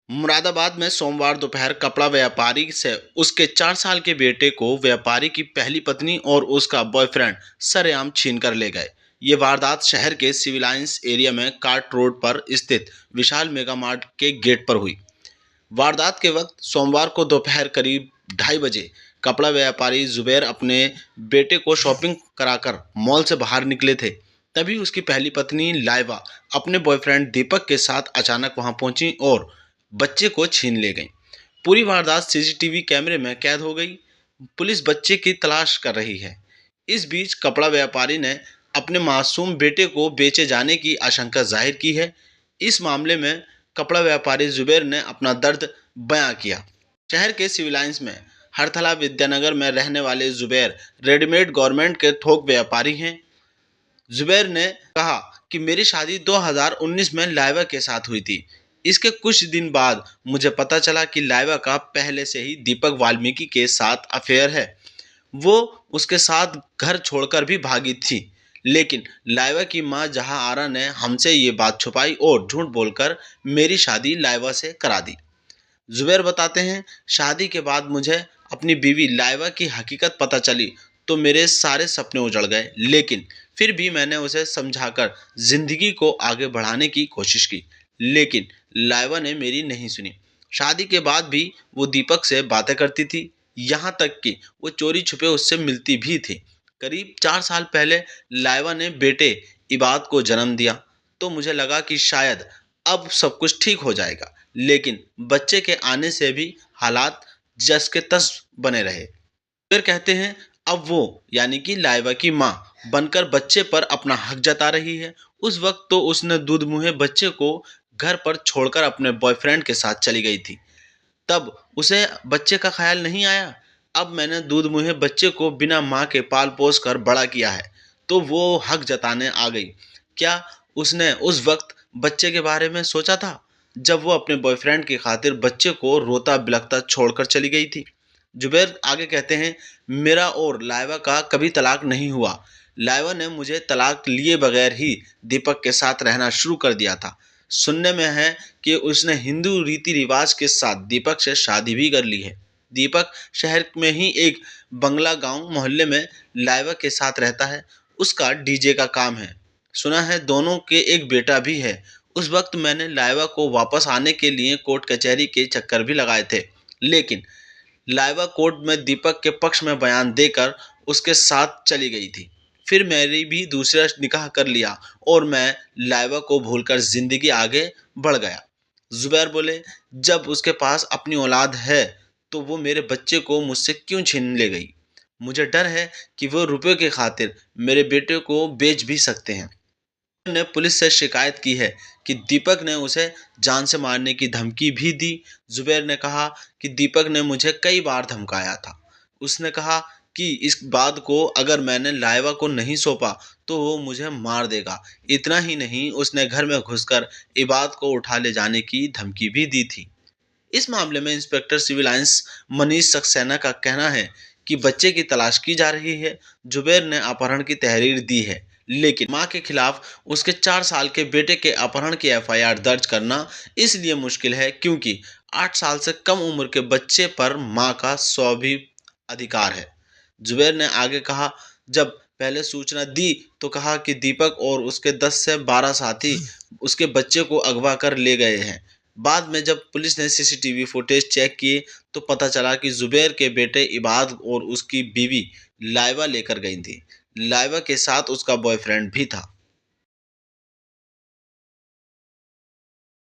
मुरादाबाद में सोमवार दोपहर कपड़ा व्यापारी से उसके 4 साल के बेटे को व्यापारी की पहली पत्नी और उसका बॉयफ्रेंड सरेआम छीन कर ले गए। ये वारदात शहर के सिविल लाइंस एरिया में कार्ट रोड पर स्थित विशाल मेगा मार्ट के गेट पर हुई। वारदात के वक्त सोमवार को दोपहर करीब 2:30 बजे कपड़ा व्यापारी जुबैर अपने बेटे को शॉपिंग कराकर मॉल से बाहर निकले थे। तभी उसकी पहली पत्नी लाइबा अपने बॉयफ्रेंड दीपक के साथ अचानक वहां पहुंची और बच्चे को छीन ले गई। पूरी वारदात सीसीटीवी कैमरे में कैद हो गई। पुलिस बच्चे की तलाश कर रही है। इस बीच कपड़ा व्यापारी ने अपने मासूम बेटे को बेचे जाने की आशंका जाहिर की है। इस मामले में कपड़ा व्यापारी जुबैर ने अपना दर्द बयां किया। शहर के सिविल लाइंस में हरथला विद्यानगर में रहने वाले जुबैर रेडीमेड गारमेंट के थोक व्यापारी हैं। जुबैर ने कहा कि मेरी शादी 2019 में लाइबा के साथ हुई थी। इसके कुछ दिन बाद मुझे पता चला कि लाइबा का पहले से ही दीपक वाल्मीकि के साथ अफेयर है। वो उसके साथ घर छोड़कर भी भागी थी। लेकिन लाइबा की मां जहां आरा ने हमसे ये बात छुपाई और झूठ बोलकर मेरी शादी लाइबा से करा दी। जुबैर बताते हैं, शादी के बाद मुझे अपनी बीवी लाइबा की हकीकत पता चली तो मेरे सारे सपने उजड़ गए। लेकिन फिर भी मैंने उसे समझाकर जिंदगी को आगे बढ़ाने की कोशिश की, लेकिन लाइबा ने मेरी नहीं सुनी। शादी के बाद भी वो दीपक से बातें करती थी, यहाँ तक कि वो चोरी छुपे उससे मिलती भी थी। करीब 4 साल पहले लाइबा ने बेटे इबाद को जन्म दिया तो मुझे लगा कि शायद अब सब कुछ ठीक हो जाएगा। लेकिन बच्चे के आने से भी हालात जस के तस बने रहे। फिर कहते हैं, अब वो यानी कि लाइबा की माँ बनकर बच्चे पर अपना हक जता रही है। उस वक्त तो उसने दूध मुहे बच्चे को घर पर छोड़कर अपने बॉयफ्रेंड के साथ चली गई थी। तब उसे बच्चे का ख्याल नहीं आया। अब मैंने दूध मुहे बच्चे को बिना माँ के पाल पोस कर बड़ा किया है तो वो हक जताने आ गई। क्या उसने उस वक्त बच्चे के बारे में सोचा था जब वो अपने बॉयफ्रेंड की खातिर बच्चे को रोता बिलखता छोड़कर चली गई थी? जुबैर आगे कहते हैं, मेरा और लाइबा का कभी तलाक नहीं हुआ। लाइबा ने मुझे तलाक लिए बगैर ही दीपक के साथ रहना शुरू कर दिया था। सुनने में है कि उसने हिंदू रीति रिवाज के साथ दीपक से शादी भी कर ली है। दीपक शहर में ही एक बंगला गांव मोहल्ले में लाइबा के साथ रहता है। उसका डीजे का काम है। सुना है दोनों के एक बेटा भी है। उस वक्त मैंने लाइबा को वापस आने के लिए कोर्ट कचहरी के चक्कर भी लगाए थे, लेकिन लाइबा कोर्ट में दीपक के पक्ष में बयान देकर उसके साथ चली गई थी। फिर मैंने भी दूसरा निकाह कर लिया और मैं लाइबा को भूलकर जिंदगी आगे बढ़ गया। जुबैर बोले, जब उसके पास अपनी औलाद है तो वो मेरे बच्चे को मुझसे क्यों छीन ले गई? मुझे डर है कि वो रुपए की खातिर मेरे बेटे को बेच भी सकते हैं। ने पुलिस से शिकायत की है कि दीपक ने उसे जान से मारने की धमकी भी दी। जुबैर ने कहा कि दीपक ने मुझे कई बार धमकाया था। उसने कहा कि इस बात को अगर मैंने लाइबा को नहीं सौंपा तो वो मुझे मार देगा। इतना ही नहीं, उसने घर में घुसकर इबाद को उठा ले जाने की धमकी भी दी थी। इस मामले में इंस्पेक्टर सिविल लाइंस मनीष सक्सेना का कहना है कि बच्चे की तलाश की जा रही है। जुबैर ने अपहरण की तहरीर दी है, लेकिन मां के खिलाफ उसके 4 साल के बेटे के अपहरण की एफआईआर दर्ज करना इसलिए मुश्किल है क्योंकि 8 साल से कम उम्र के बच्चे पर मां का स्वाभी अधिकार है। जुबैर ने आगे कहा, जब पहले सूचना दी तो कहा कि दीपक और उसके 10 से 12 साथी उसके बच्चे को अगवा कर ले गए हैं। बाद में जब पुलिस ने सीसीटीवी फुटेज चेक किए तो पता चला कि जुबैर के बेटे इबाद और उसकी बीवी लाइबा लेकर गई थी। लाइबा के साथ उसका बॉयफ्रेंड भी था।